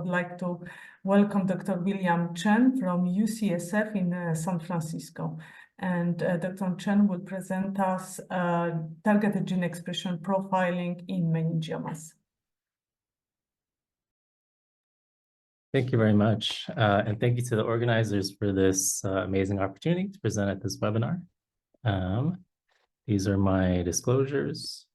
like to welcome Dr. William Chen from UCSF in San Francisco. And Dr. Chen will present us targeted gene expression profiling in meningiomas. Thank you very much. And thank you to the organizers for this amazing opportunity to present at this webinar. These are my disclosures.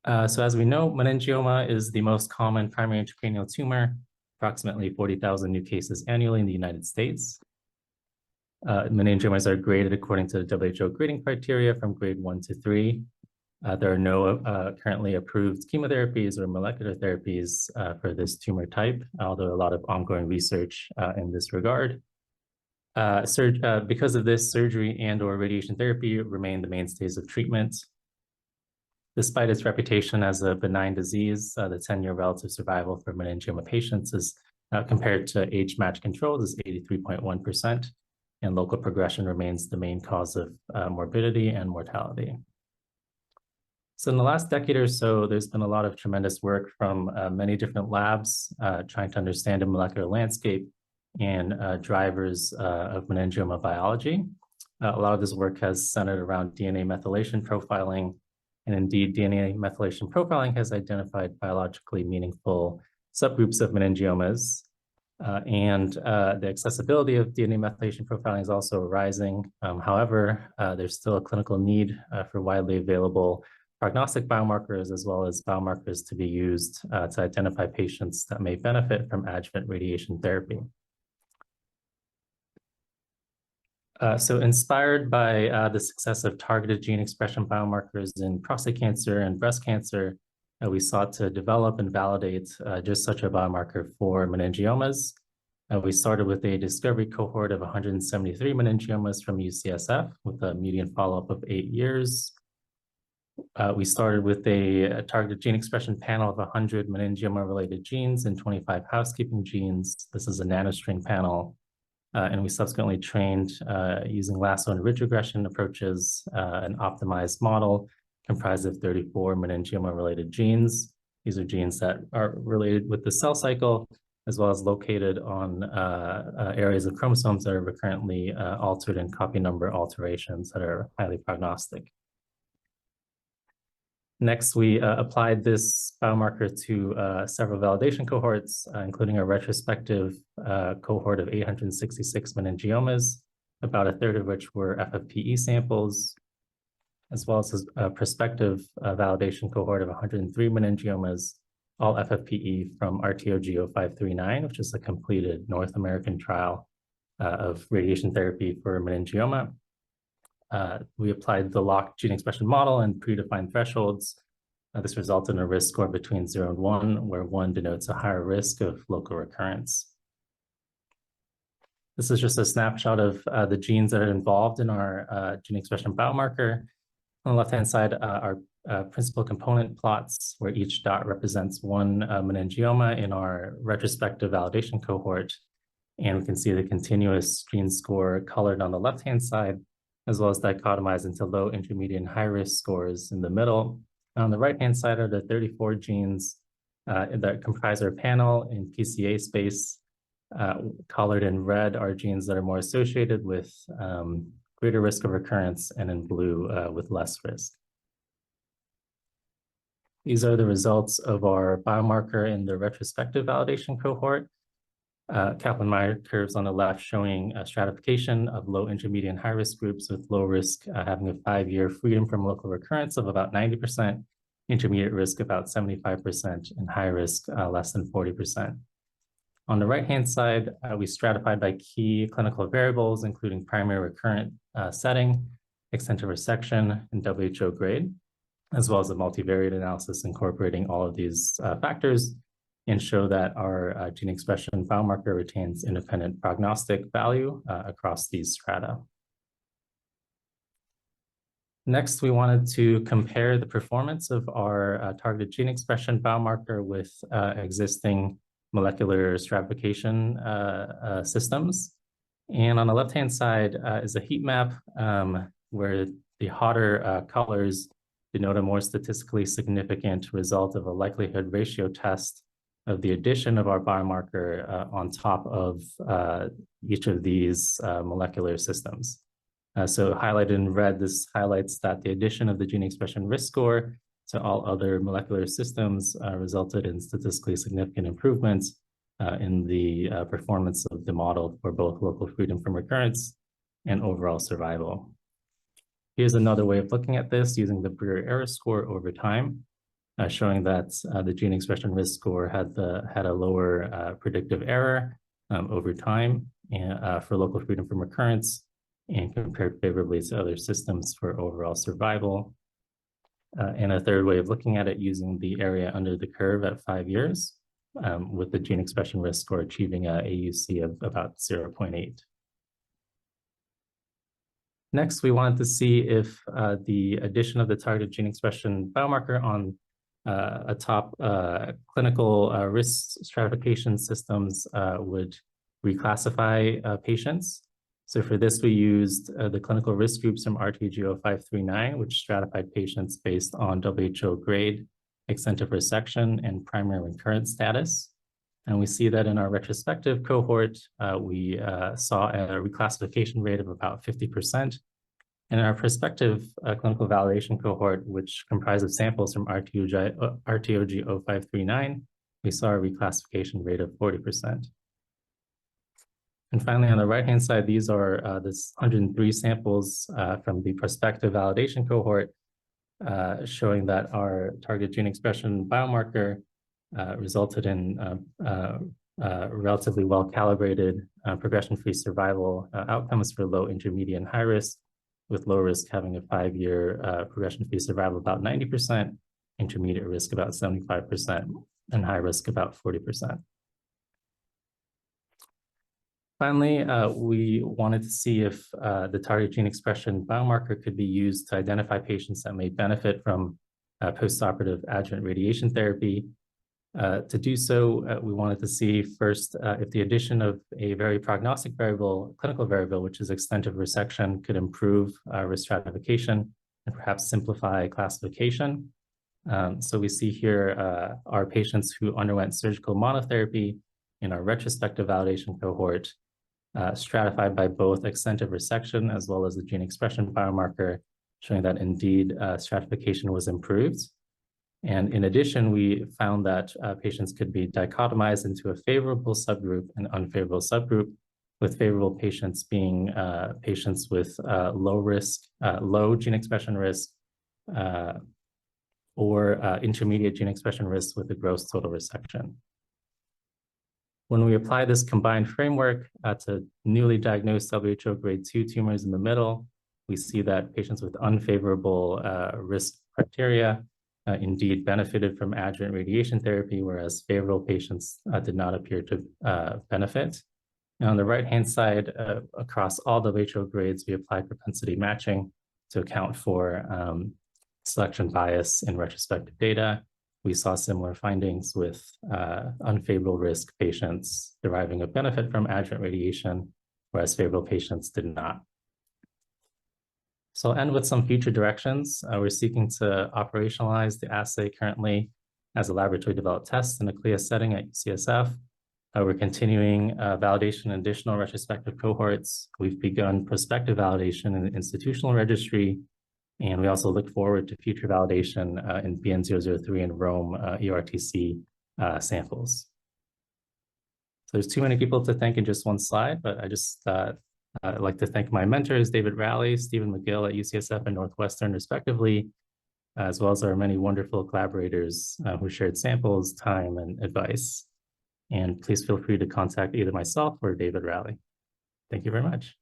So as we know, meningioma is the most common primary intracranial tumor, approximately 40,000 new cases annually in the United States. Meningiomas are graded according to the WHO grading criteria from grade 1 to 3. There are no currently approved chemotherapies or molecular therapies for this tumor type, although a lot of ongoing research in this regard. Because of this, surgery and/or radiation therapy remain the mainstays of treatment. Despite its reputation as a benign disease, the 10-year relative survival for meningioma patients is compared to age-matched controls is 83.1%, and local progression remains the main cause of morbidity and mortality. So in the last decade or so, there's been a lot of tremendous work from many different labs trying to understand the molecular landscape and drivers of meningioma biology. A lot of this work has centered around DNA methylation profiling, and indeed DNA methylation profiling has identified biologically meaningful subgroups of meningiomas. The accessibility of DNA methylation profiling is also rising. However, there's still a clinical need for widely available prognostic biomarkers, as well as biomarkers to be used to identify patients that may benefit from adjuvant radiation therapy. So inspired by the success of targeted gene expression biomarkers in prostate cancer and breast cancer, we sought to develop and validate just such a biomarker for meningiomas. We started with a discovery cohort of 173 meningiomas from UCSF with a median follow-up of 8 years. We started with a targeted gene expression panel of 100 meningioma-related genes and 25 housekeeping genes. This is a nanostring panel. And we subsequently trained using lasso and ridge regression approaches, an optimized model comprised of 34 meningioma-related genes. These are genes that are related with the cell cycle, as well as located on areas of chromosomes that are recurrently altered in copy number alterations that are highly prognostic. Next, we applied this biomarker to several validation cohorts, including a retrospective cohort of 866 meningiomas, about a third of which were FFPE samples, as well as a prospective validation cohort of 103 meningiomas, all FFPE from RTOGO539, which is a completed North American trial of radiation therapy for meningioma. We applied the locked gene expression model and predefined thresholds. This resulted in a risk score between 0 and 1, where 1 denotes a higher risk of local recurrence. This is just a snapshot of the genes that are involved in our gene expression biomarker. On the left-hand side are principal component plots, where each dot represents one meningioma in our retrospective validation cohort. And we can see the continuous gene score colored on the left-hand side, as well as dichotomized into low, intermediate, and high-risk scores in the middle. On the right-hand side are the 34 genes that comprise our panel in PCA space. Colored in red are genes that are more associated with greater risk of recurrence, and in blue with less risk. These are the results of our biomarker in the retrospective validation cohort. Kaplan-Meier curves on the left showing a stratification of low, intermediate, and high-risk groups, with low risk having a 5-year freedom from local recurrence of about 90%, intermediate risk about 75%, and high risk less than 40%. On the right-hand side, we stratified by key clinical variables, including primary recurrent setting, extent of resection, and WHO grade, as well as a multivariate analysis incorporating all of these factors, and show that our gene expression biomarker retains independent prognostic value across these strata. Next, we wanted to compare the performance of our targeted gene expression biomarker with existing molecular stratification systems. And on the left-hand side is a heat map where the hotter colors denote a more statistically significant result of a likelihood ratio test of the addition of our biomarker on top of each of these molecular systems. So highlighted in red, this highlights that the addition of the gene expression risk score to all other molecular systems resulted in statistically significant improvements in the performance of the model for both local freedom from recurrence and overall survival. Here's another way of looking at this using the Brewer error score over time, showing that the gene expression risk score had a lower predictive error over time for local freedom from recurrence, and compared favorably to other systems for overall survival. And a third way of looking at it using the area under the curve at 5 years, with the gene expression risk score achieving a AUC of about 0.8. Next, we wanted to see if the addition of the targeted gene expression biomarker on atop clinical risk stratification systems would reclassify patients. So for this, we used the clinical risk groups from RTG-0539, which stratified patients based on WHO grade, extent of resection, and primary recurrence status. And we see that in our retrospective cohort, we saw a reclassification rate of about 50%. And in our prospective clinical validation cohort, which comprised of samples from RTOG-0539, we saw a reclassification rate of 40%. And finally, on the right-hand side, these are this 103 samples from the prospective validation cohort, showing that our target gene expression biomarker resulted in relatively well-calibrated progression-free survival outcomes for low, intermediate, and high risk, with low risk having a 5-year progression-free survival about 90%, intermediate risk about 75%, and high risk about 40%. Finally, we wanted to see if the target gene expression biomarker could be used to identify patients that may benefit from postoperative adjuvant radiation therapy. To do so, we wanted to see first if the addition of a very prognostic variable, clinical variable, which is extent of resection, could improve risk stratification and perhaps simplify classification. So we see here our patients who underwent surgical monotherapy in our retrospective validation cohort, stratified by both extent of resection as well as the gene expression biomarker, showing that indeed stratification was improved. And in addition, we found that patients could be dichotomized into a favorable subgroup and unfavorable subgroup, with favorable patients being patients with low risk, low gene expression risk, or intermediate gene expression risk with a gross total resection. When we apply this combined framework to newly diagnosed WHO grade 2 tumors in the middle, we see that patients with unfavorable risk criteria indeed benefited from adjuvant radiation therapy, whereas favorable patients did not appear to benefit. And on the right-hand side, across all WHO grades, we applied propensity matching to account for selection bias in retrospective data. We saw similar findings with unfavorable risk patients deriving a benefit from adjuvant radiation, whereas favorable patients did not. So I'll end with some future directions. We're seeking to operationalize the assay currently as a laboratory developed test in a CLIA setting at UCSF. We're continuing validation in additional retrospective cohorts. We've begun prospective validation in the institutional registry, and we also look forward to future validation in BN003 and Rome ERTC samples. So there's too many people to thank in just one slide, but I'd like to thank my mentors, David Rowley, Stephen McGill at UCSF and Northwestern, respectively, as well as our many wonderful collaborators who shared samples, time, and advice. And please feel free to contact either myself or David Rowley. Thank you very much.